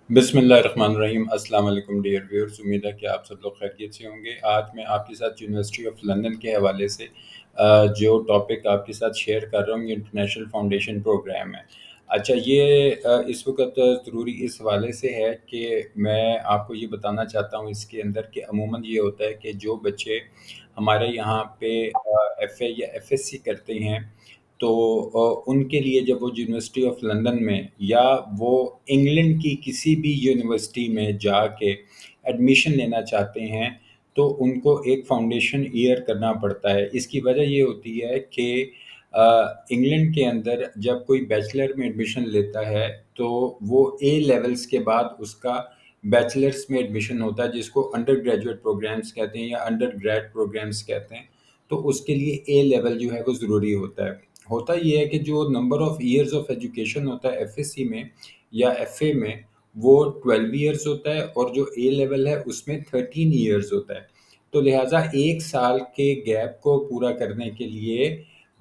बिस्मिल्लाहिर्रहमानिर्रहीम। अस्सलाम वालेकुम डियर व्यूअर्स, उम्मीद है कि आप सब लोग खैरियत से होंगे। आज मैं आपके साथ यूनिवर्सिटी ऑफ लंदन के हवाले से जो टॉपिक आपके साथ शेयर कर रहा हूँ, ये इंटरनेशनल फाउंडेशन प्रोग्राम है। अच्छा, ये इस वक्त ज़रूरी इस हवाले से है कि मैं आपको ये बताना चाहता हूँ इसके अंदर कि अमूमन ये होता है कि जो बच्चे हमारे यहाँ पे एफ़ए या एफ़एससी करते हैं, तो उनके लिए जब वो यूनिवर्सिटी ऑफ लंदन में या वो इंग्लैंड की किसी भी यूनिवर्सिटी में जाके एडमिशन लेना चाहते हैं, तो उनको एक फाउंडेशन ईयर करना पड़ता है। इसकी वजह ये होती है कि इंग्लैंड के अंदर जब कोई बैचलर में एडमिशन लेता है, तो वो ए लेवल्स के बाद उसका बैचलर्स में एडमिशन होता है, जिसको अंडर ग्रेजुएट प्रोग्राम्स कहते हैं या अंडर ग्रेड प्रोग्राम्स कहते हैं। तो उसके लिए ए लेवल जो है वो ज़रूरी होता है। होता ये है कि जो number of years of education होता है एफएससी में या एफए में, वो 12 ईयर्स होता है और जो ए लेवल है उसमें 13 ईयर्स होता है। तो लिहाजा 1 साल के गैप को पूरा करने के लिए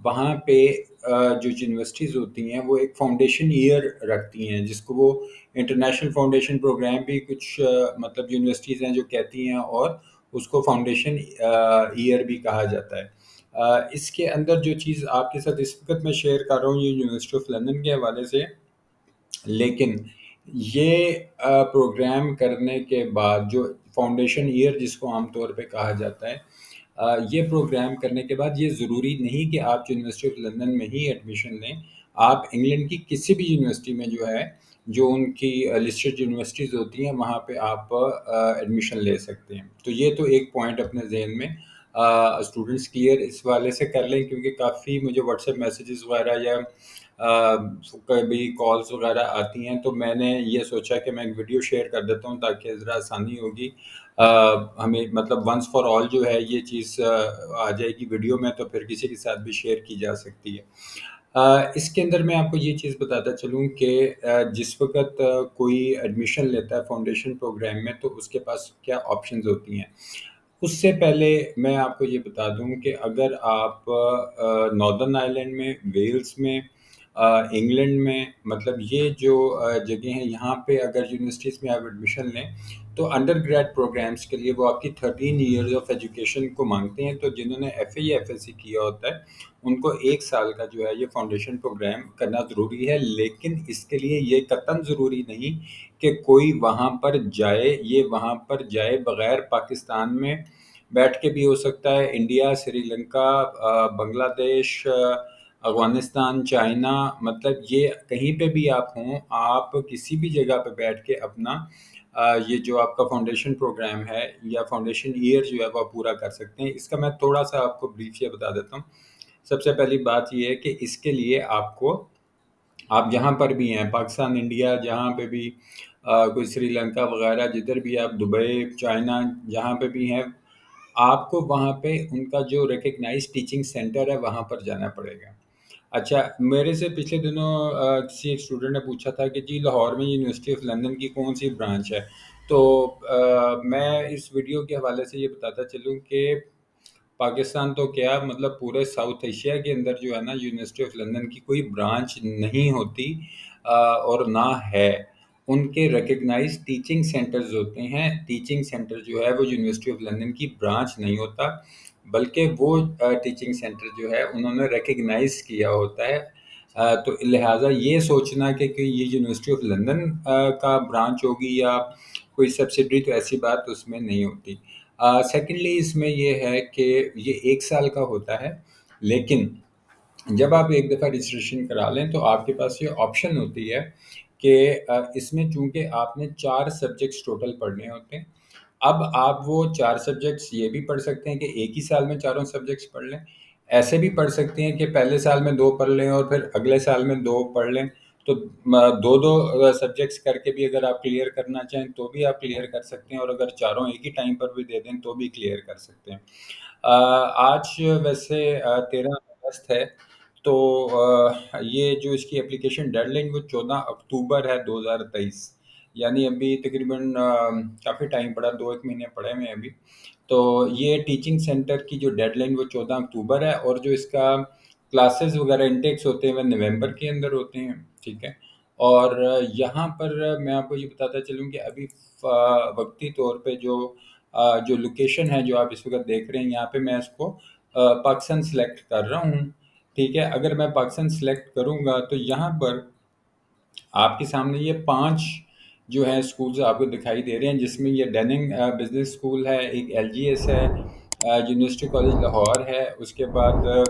वहाँ पे जो यूनिवर्सिटीज़ होती हैं वो एक फाउंडेशन ईयर रखती हैं, जिसको वो इंटरनेशनल फाउंडेशन प्रोग्राम भी कुछ मतलब यूनिवर्सिटीज़ हैं जो कहती हैं, और उसको फाउंडेशन ईयर भी कहा जाता है। इसके अंदर जो चीज़ आपके साथ इस वक़्त मैं शेयर कर रहा हूँ, ये यूनिवर्सिटी ऑफ लंदन के हवाले से। लेकिन ये प्रोग्राम करने के बाद जो फाउंडेशन ईयर जिसको आम तौर पे कहा जाता है, ये प्रोग्राम करने के बाद ये ज़रूरी नहीं कि आप यूनिवर्सिटी ऑफ लंदन में ही एडमिशन लें। आप इंग्लैंड की किसी भी यूनिवर्सिटी में जो है, जो उनकी लिस्टेड यूनिवर्सिटीज़ होती हैं, वहाँ पे आप एडमिशन ले सकते हैं। तो ये तो एक पॉइंट अपने ज़हन में स्टूडेंट्स क्लियर इस वाले से कर लें, क्योंकि काफ़ी मुझे व्हाट्सएप मैसेजेस वगैरह या कभी कॉल्स वगैरह आती हैं, तो मैंने ये सोचा कि मैं एक वीडियो शेयर कर देता हूँ ताकि ज़रा आसानी होगी। हमें मतलब वंस फॉर ऑल जो है ये चीज़ आ जाएगी वीडियो में, तो फिर किसी के साथ भी शेयर की जा सकती है। इसके अंदर मैं आपको ये चीज़ बताता चलूँ कि जिस वक़्त कोई एडमिशन लेता है फाउंडेशन प्रोग्राम में, तो उसके पास क्या ऑप्शंस होती हैं। उससे पहले मैं आपको ये बता दूँ कि अगर आप नॉर्दर्न आयरलैंड में, वेल्स में, इंग्लैंड में, मतलब ये जो जगह हैं, यहाँ पे अगर यूनिवर्सिटीज़ में आप एडमिशन लें, तो अंडर ग्रेड प्रोग्राम्स के लिए वो आपकी 13 ईयर्स ऑफ एजुकेशन को मांगते हैं। तो जिन्होंने एफए या एफएससी किया होता है, उनको 1 साल का जो है ये फाउंडेशन प्रोग्राम करना ज़रूरी है। लेकिन इसके लिए ये कतई ज़रूरी नहीं कि कोई वहाँ पर जाए, ये वहाँ पर जाए बगैर पाकिस्तान में बैठ के भी हो सकता है, इंडिया, श्रीलंका, बांग्लादेश, अफ़गानिस्तान, चाइना, मतलब ये कहीं पे भी आप हों, आप किसी भी जगह पे बैठ के अपना ये जो आपका फाउंडेशन प्रोग्राम है या फाउंडेशन ईयर जो है वो आप पूरा कर सकते हैं। इसका मैं थोड़ा-सा आपको ब्रीफ ये बता देता हूँ। सबसे पहली बात ये है कि इसके लिए आपको, आप जहाँ पर भी हैं, पाकिस्तान, इंडिया, जहाँ पे भी कोई श्रीलंका वगैरह, जिधर भी आप, दुबई, चाइना, जहाँ पे भी हैं, आपको वहाँ पे उनका जो रिकग्नाइज़्ड टीचिंग सेंटर है, वहाँ पर जाना पड़ेगा। अच्छा, मेरे से पिछले दिनों किसी एक स्टूडेंट ने पूछा था कि जी लाहौर में यूनिवर्सिटी ऑफ लंदन की कौन-सी ब्रांच है? तो मैं इस वीडियो के हवाले से ये बताता चलूँ कि पाकिस्तान तो क्या, मतलब पूरे साउथ एशिया के अंदर जो है ना, यूनिवर्सिटी ऑफ लंदन की कोई ब्रांच नहीं होती, और ना है। उनके रिकग्नाइज्ड टीचिंग सेंटर्स होते हैं। टीचिंग सेंटर जो है वो यूनिवर्सिटी ऑफ लंदन की ब्रांच नहीं होता, बल्कि वो टीचिंग सेंटर जो है उन्होंने रिकग्नाइज किया होता है। तो लिहाजा ये सोचना कि ये यूनिवर्सिटी ऑफ लंदन का ब्रांच होगी या कोई सब्सिडरी, तो ऐसी बात उसमें नहीं होती। सेकेंडली इसमें ये है कि ये 1 साल का होता है, लेकिन जब आप एक दफ़ा रजिस्ट्रेशन करा लें, तो आपके पास ये ऑप्शन होती है कि इसमें चूँकि आपने 4 सब्जेक्ट्स टोटल पढ़ने होते हैं। अब आप वो 4 सब्जेक्ट्स ये भी पढ़ सकते हैं कि एक ही साल में चारों सब्जेक्ट्स पढ़ लें। ऐसे भी पढ़ सकते हैं कि पहले साल में 2 पढ़ लें और फिर अगले साल में 2 पढ़ लें। तो 2-2 सब्जेक्ट्स करके भी अगर आप क्लियर करना चाहें, तो भी आप क्लियर कर सकते हैं, और अगर चारों एक ही टाइम पर भी दे दें, तो भी क्लियर कर सकते हैं। आज वैसे 13 अगस्त है, तो ये जो इसकी एप्लीकेशन डेडलाइन वो 14 अक्टूबर है 2023, यानी अभी तकरीबन काफ़ी टाइम पड़ा, 2-1 महीने पड़े हुए हैं अभी। तो ये टीचिंग सेंटर की जो डेडलाइन वो 14 अक्टूबर है, और जो इसका क्लासेस वगैरह इंटेक्स होते हैं वो नवंबर के अंदर होते हैं, ठीक है? और यहाँ पर मैं आपको ये बताता चलूँ कि अभी वक्ती तौर पे जो लोकेशन है जो आप इस वक्त देख रहे हैं, यहाँ पे मैं इसको पाकिस्तान सेलेक्ट कर रहा हूँ। ठीक है, अगर मैं पाकिस्तान सेलेक्ट करूँगा तो यहाँ पर आपके सामने ये 5 जो है स्कूल्स आपको दिखाई दे रहे हैं, जिसमें ये डैनिंग बिजनेस स्कूल है, एक एलजीएस है, यूनिवर्सिटी कॉलेज लाहौर है, उसके बाद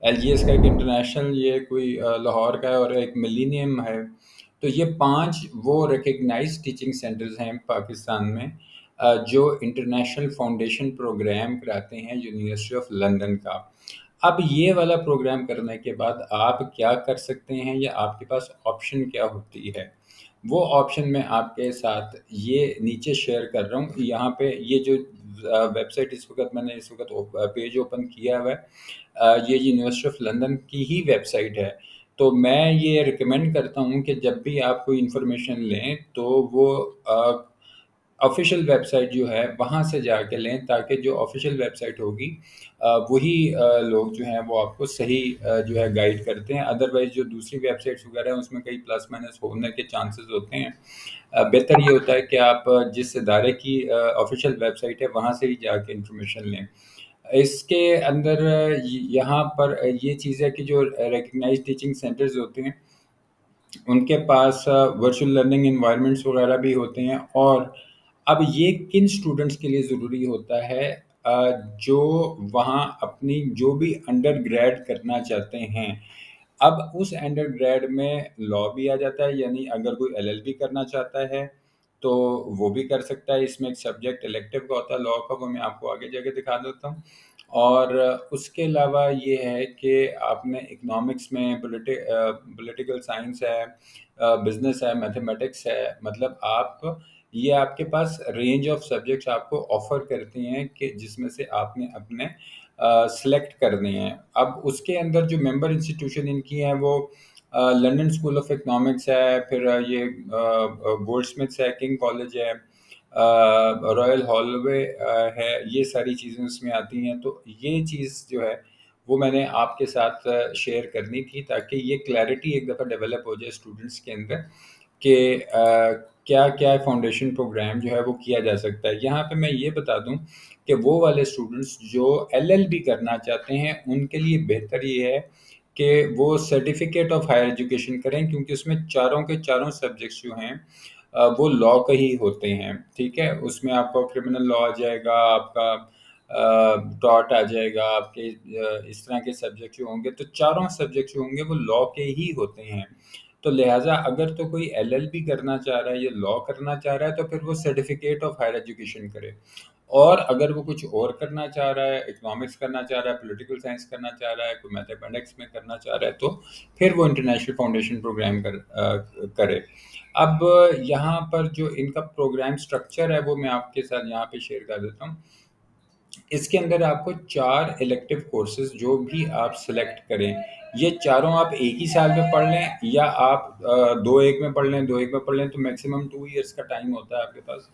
एलजीएस का एक इंटरनेशनल ये कोई लाहौर का है, और एक मिलीनियम है। तो ये 5 वो रिकग्नाइज्ड टीचिंग सेंटर्स हैं पाकिस्तान में, जो इंटरनेशनल फाउंडेशन प्रोग्राम कराते हैं यूनिवर्सिटी ऑफ लंदन का। अब ये वाला प्रोग्राम करने के बाद आप क्या कर सकते हैं, या आपके पास ऑप्शन क्या होती है, वो ऑप्शन मैं आपके साथ ये नीचे शेयर कर रहा हूँ। यहाँ पे ये जो वेबसाइट इस वक्त मैंने इस वक्त पेज ओपन किया हुआ है, ये यूनिवर्सिटी ऑफ लंदन की ही वेबसाइट है। तो मैं ये रिकमेंड करता हूँ कि जब भी आप कोई इन्फॉर्मेशन लें तो वो ऑफ़िशियल वेबसाइट जो है वहाँ से जाके लें, ताकि जो ऑफ़िशियल वेबसाइट होगी वही लोग जो हैं वो आपको सही जो है गाइड करते हैं। अदरवाइज़ जो दूसरी वेबसाइट्स वगैरह हैं उसमें कई प्लस माइनस होने के चांसेस होते हैं। बेहतर ये होता है कि आप जिस इदारे की ऑफ़िशियल वेबसाइट है वहाँ से ही जाके इन्फॉर्मेशन लें। इसके अंदर यहाँ पर ये चीज़ है कि जो रिकग्नाइज्ड टीचिंग सेंटर्स होते हैं उनके पास वर्चुअल लर्निंग एनवायरनमेंट्स वगैरह भी होते हैं। और अब ये किन स्टूडेंट्स के लिए ज़रूरी होता है, जो वहाँ अपनी जो भी अंडर ग्रेड करना चाहते हैं। अब उस अंडर ग्रेड में लॉ भी आ जाता है, यानी अगर कोई एलएलबी करना चाहता है तो वो भी कर सकता है। इसमें एक सब्जेक्ट इलेक्टिव का होता है लॉ का, वो मैं आपको आगे जाके दिखा देता हूँ। और उसके अलावा ये है कि आपने इकोनॉमिक्स में पॉलिटिकल साइंस है, बिजनेस है, मैथमेटिक्स है, मतलब आप ये आपके पास रेंज ऑफ सब्जेक्ट्स आपको ऑफर करती हैं कि जिसमें से आपने अपने सेलेक्ट करने हैं। अब उसके अंदर जो मेंबर इंस्टीट्यूशन इनकी हैं वो लंदन स्कूल ऑफ इकोनॉमिक्स है, फिर ये गोल्डस्मिथ्स है, किंग कॉलेज है, रॉयल हॉलवे है, ये सारी चीज़ें उसमें आती हैं। तो ये चीज़ जो है वो मैंने आपके साथ शेयर करनी थी, ताकि ये क्लैरिटी एक दफ़ा डेवलप हो जाए स्टूडेंट्स के अंदर कि क्या क्या फाउंडेशन प्रोग्राम जो है वो किया जा सकता है। यहाँ पे मैं ये बता दूं कि वो वाले स्टूडेंट्स जो एलएलबी करना चाहते हैं उनके लिए बेहतर ये है कि वो सर्टिफिकेट ऑफ हायर एजुकेशन करें, क्योंकि उसमें चारों के चारों सब्जेक्ट्स जो हैं वो लॉ के ही होते हैं। ठीक है, उसमें आपका क्रिमिनल लॉ आ जाएगा, आपका टॉट आ जाएगा, आपके इस तरह के सब्जेक्ट जो होंगे, तो चारों सब्जेक्ट जो होंगे वो लॉ के ही होते हैं। तो लिहाजा अगर तो कोई एलएलबी करना चाह रहा है या लॉ करना चाह रहा है तो फिर वो सर्टिफिकेट ऑफ हायर एजुकेशन करे। और अगर वो कुछ और करना चाह रहा है, इकोनॉमिक्स करना चाह रहा है, पॉलिटिकल साइंस करना चाह रहा है, कोई मैथमेटिक्स में करना चाह रहा है, तो फिर वो इंटरनेशनल फाउंडेशन प्रोग्राम करे। अब यहाँ पर जो इनका प्रोग्राम स्ट्रक्चर है वो मैं आपके साथ यहाँ पे शेयर कर देता हूँ। इसके अंदर आपको 4 इलेक्टिव कोर्सेज़ जो भी आप सेलेक्ट करें, ये चारों आप एक ही साल में पढ़ लें, या आप 2 एक में पढ़ लें, 2 एक में पढ़ लें, तो मैक्सिमम 2 इयर्स का टाइम होता है आपके पास,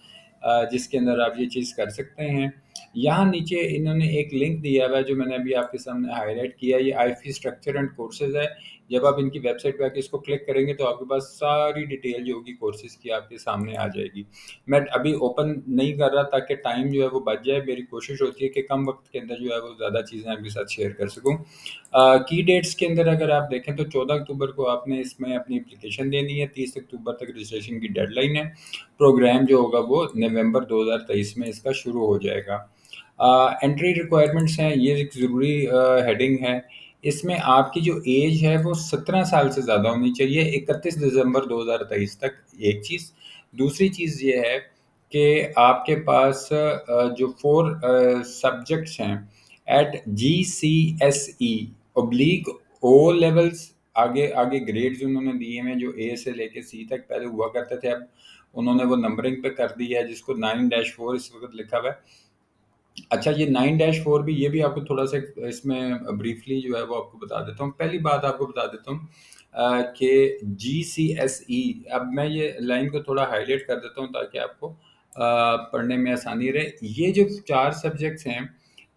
जिसके अंदर आप ये चीज़ कर सकते हैं। यहाँ नीचे इन्होंने एक लिंक दिया हुआ है जो मैंने अभी आपके सामने हाइलाइट किया है, ये आईफी स्ट्रक्चर एंड कोर्सेज़ है। जब आप इनकी वेबसाइट पे आके इसको क्लिक करेंगे तो आपके पास सारी डिटेल जो होगी कोर्सेज़ की आपके सामने आ जाएगी। मैं अभी ओपन नहीं कर रहा ताकि टाइम जो है वो बच जाए। मेरी कोशिश होती है कि कम वक्त के अंदर जो है वो ज़्यादा चीज़ें आपके साथ शेयर कर सकूँ। की डेट्स के अंदर अगर आप देखें तो 14 अक्टूबर को आपने इसमें अपनी एप्लीकेशन देनी है, 30 अक्टूबर तक रजिस्ट्रेशन की डेडलाइन है। प्रोग्राम जो होगा वो नवंबर 2023 में इसका शुरू हो जाएगा। एंट्री रिक्वायरमेंट्स हैं, ये एक ज़रूरी हेडिंग है। इसमें आपकी जो एज है वो 17 साल से ज़्यादा होनी चाहिए 31 दिसंबर 2023 तक, एक चीज़। दूसरी चीज़ ये है कि आपके पास जो 4 सब्जेक्ट्स हैं at GCSE oblique O levels, आगे आगे ग्रेड्स उन्होंने दिए हैं जो ए से लेके सी तक पहले हुआ करते थे, अब उन्होंने वो नंबरिंग पे कर दिया है, जिसको 9-4 इस वक्त लिखा हुआ है। अच्छा, ये 9-4 भी, ये भी आपको थोड़ा-सा इसमें ब्रीफली जो है वो आपको बता देता हूँ। पहली बात आपको बता देता हूँ कि GCSE, अब मैं ये लाइन को थोड़ा हाइलाइट कर देता हूँ ताकि आपको पढ़ने में आसानी रहे। ये जो 4 सब्जेक्ट्स हैं,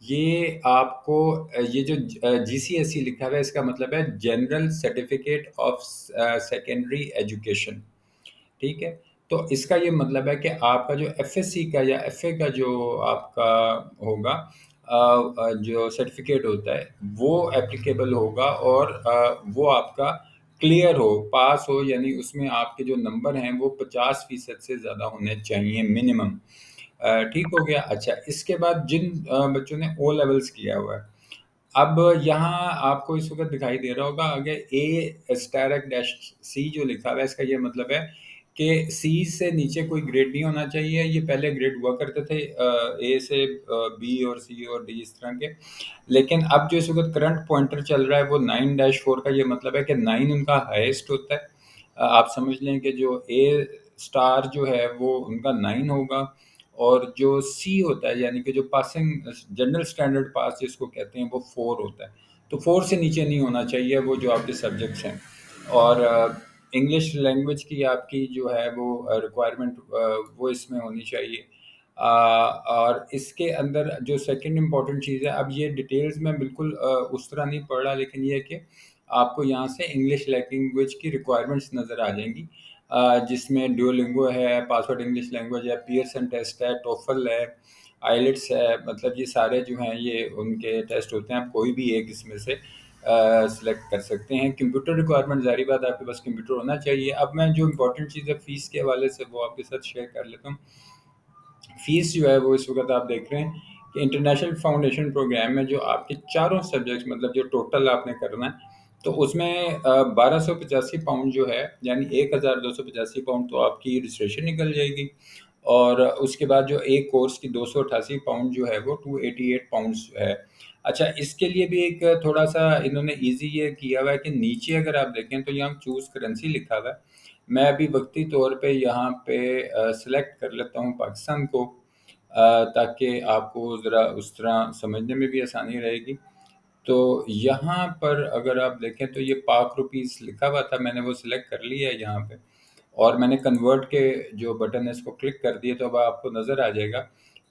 ये आपको ये जो GCSE लिखा हुआ है, इसका मतलब है general certificate of secondary education. ठीक है? तो इसका ये मतलब है कि आपका जो एफएससी का या एफए का जो आपका होगा, जो सर्टिफिकेट होता है, वो एप्लीकेबल होगा, और वो आपका क्लियर हो, पास हो, यानी उसमें आपके जो नंबर हैं वो 50% से ज़्यादा होने चाहिए मिनिमम। ठीक हो गया? अच्छा, इसके बाद जिन बच्चों ने ओ लेवल्स किया हुआ है, अब यहाँ आपको इस वक़्त दिखाई दे रहा होगा आगे ए स्टारक डैश सी जो लिखा हुआ है, इसका ये मतलब है कि सी से नीचे कोई ग्रेड नहीं होना चाहिए। ये पहले ग्रेड हुआ करते थे ए से बी और सी और डी इस तरह के। लेकिन अब जो इस वक़्त करंट पॉइंटर चल रहा है वो 9-4 का ये मतलब है कि 9 उनका हाईएस्ट होता है। आप समझ लें कि जो ए स्टार जो है वो उनका 9 होगा, और जो सी होता है यानी कि जो पासिंग जनरल स्टैंडर्ड पास जिसको कहते हैं वो 4 होता है। तो 4 से नीचे नहीं होना चाहिए वो जो आपके सब्जेक्ट्स हैं। और इंग्लिश लैंग्वेज की आपकी जो है वो रिक्वायरमेंट वो इसमें होनी चाहिए। और इसके अंदर जो सेकंड इम्पॉर्टेंट चीज़ है, अब ये डिटेल्स में बिल्कुल उस तरह नहीं पढ़ रहा, लेकिन ये है कि आपको यहाँ से इंग्लिश लैंग्वेज की रिक्वायरमेंट्स नज़र आ जाएंगी, जिसमें ड्यूओलिंगो है, पासवर्ड इंग्लिश लैंग्वेज है, पियर्सन टेस्ट है, टोफल है, आइलेट्स है। मतलब ये सारे जो हैं ये उनके टेस्ट होते हैं, आप कोई भी एक इसमें से सिलेक्ट कर सकते हैं। कंप्यूटर रिक्वायरमेंट, ज़ाहिर बात है आपके पास कंप्यूटर होना चाहिए। अब मैं जो इम्पोर्टेंट चीज़ है फ़ीस के हवाले से वो आपके साथ शेयर कर लेता हूँ। फ़ीस जो है वो इस वक़्त आप देख रहे हैं कि इंटरनेशनल फाउंडेशन प्रोग्राम में जो आपके चारों सब्जेक्ट्स, मतलब जो टोटल आपने करना है, तो उसमें 1285 पाउंड जो है, यानी 1285 पाउंड तो आपकी रजिस्ट्रेशन निकल जाएगी। और उसके बाद जो एक कोर्स की 288 पाउंड जो है वो 288 पाउंड्स है। अच्छा, इसके लिए भी एक थोड़ा सा इन्होंने ईजी ये किया हुआ है कि नीचे अगर आप देखें तो यहाँ चूज़ करेंसी लिखा हुआ है। मैं अभी वक्ती तौर पे यहाँ पे सिलेक्ट कर लेता हूँ पाकिस्तान को, ताकि आपको ज़रा उस तरह समझने में भी आसानी रहेगी। तो यहाँ पर अगर आप देखें तो ये पाक रुपीस लिखा हुआ था, मैंने वो सिलेक्ट कर लिया है यहाँ पे, और मैंने कन्वर्ट के जो बटन है इसको क्लिक कर दिया, तो अब आपको नज़र आ जाएगा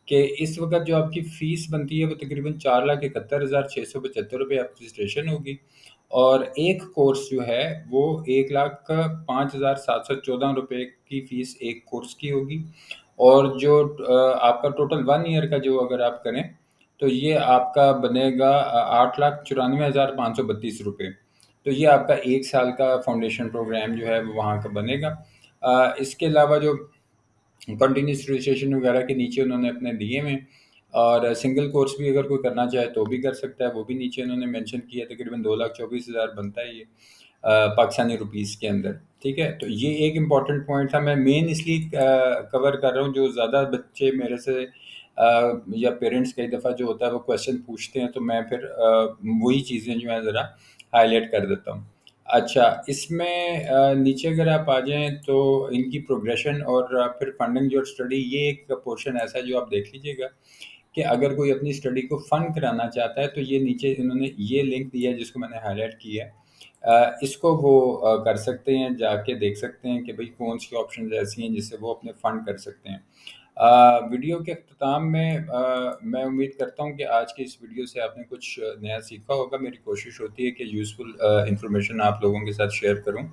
कि इस वक्त जो आपकी फ़ीस बनती है वो तकरीबन 4,71,675 रुपये आपकी रजिस्ट्रेशन होगी। और एक कोर्स जो है वो 1,05,714 रुपये की फ़ीस एक कोर्स की होगी। और जो आपका टोटल 1 ईयर का जो अगर आप करें तो ये आपका बनेगा 8,94,532 रुपये। तो ये आपका 1 साल का फाउंडेशन प्रोग्राम जो है वो वहाँ का बनेगा। इसके अलावा जो कंटिन्यूस रजिस्ट्रेशन वगैरह के नीचे उन्होंने अपने दिए हुए हैं, और सिंगल कोर्स भी अगर कोई करना चाहे तो भी कर सकता है, वो भी नीचे उन्होंने मेंशन किया है। तकरीबन 2,24,000 बनता है ये पाकिस्तानी रुपीस के अंदर। ठीक है? तो ये एक इम्पॉर्टेंट पॉइंट था। मैं मेन इसलिए कवर कर रहा हूँ, जो ज़्यादा बच्चे मेरे से या पेरेंट्स कई दफ़ा जो होता है वो क्वेश्चन पूछते हैं, तो मैं फिर वही चीज़ें जो हैं ज़रा हाईलाइट कर देता हूँ। अच्छा, इसमें नीचे अगर आप आ जाएँ तो इनकी प्रोग्रेशन और फिर फंडिंग जो स्टडी, ये एक पोर्शन ऐसा है जो आप देख लीजिएगा कि अगर कोई अपनी स्टडी को फंड कराना चाहता है तो ये नीचे इन्होंने ये लिंक दिया है जिसको मैंने हाईलाइट किया है। इसको वो कर सकते हैं, जाके देख सकते हैं कि भाई कौन-सी ऑप्शंस ऐसी हैं जिससे वो अपने फंड कर सकते हैं। वीडियो के अख्ताम में मैं उम्मीद करता हूँ कि आज की इस वीडियो से आपने कुछ नया सीखा होगा। मेरी कोशिश होती है कि यूज़फुल इन्फॉर्मेशन आप लोगों के साथ शेयर करूँ।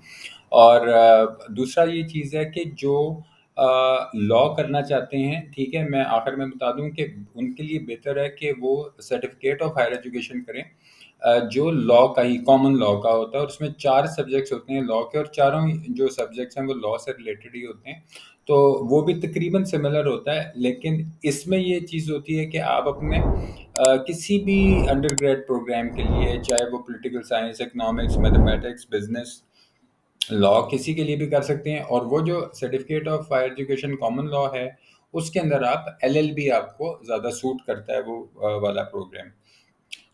और दूसरा ये चीज़ है कि जो लॉ करना चाहते हैं, ठीक है? मैं आखिर में बता दूँ कि उनके लिए बेहतर है कि वो सर्टिफ़िकेट ऑफ हायर एजुकेशन करें, जो लॉ का ही कॉमन लॉ का होता है, और उसमें 4 सब्जेक्ट्स होते हैं लॉ के, और चारों ही जो सब्जेक्ट्स हैं वो लॉ से रिलेटेड ही होते हैं। तो वो भी तकरीबन सिमिलर होता है, लेकिन इसमें ये चीज़ होती है कि आप अपने किसी भी अंडर ग्रेड प्रोग्राम के लिए, चाहे वो political science, economics, mathematics, business, law, किसी के लिए भी कर सकते हैं। और वो जो certificate of higher education common law है, उसके अंदर आप एलएलबी, आपको ज़्यादा सूट करता है वो वाला प्रोग्राम।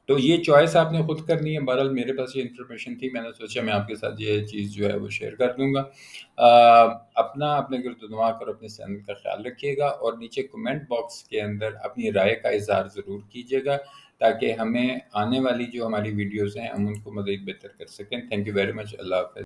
तो ये चॉइस आपने खुद करनी है। बहरहाल मेरे पास ये इन्फॉर्मेशन थी, मैंने सोचा मैं आपके साथ ये चीज़ जो है वो शेयर कर दूँगा। अपना अपने गिरद-ओ-दिमाग और अपने सेहत का ख़्याल रखिएगा, और नीचे कमेंट बॉक्स के अंदर अपनी राय का इज़हार ज़रूर कीजिएगा, ताकि हमें आने वाली जो हमारी वीडियोज़ हैं हम उनको मज़ीद बेहतर कर सकें। Thank you very much. अल्लाह हाफ़िज़।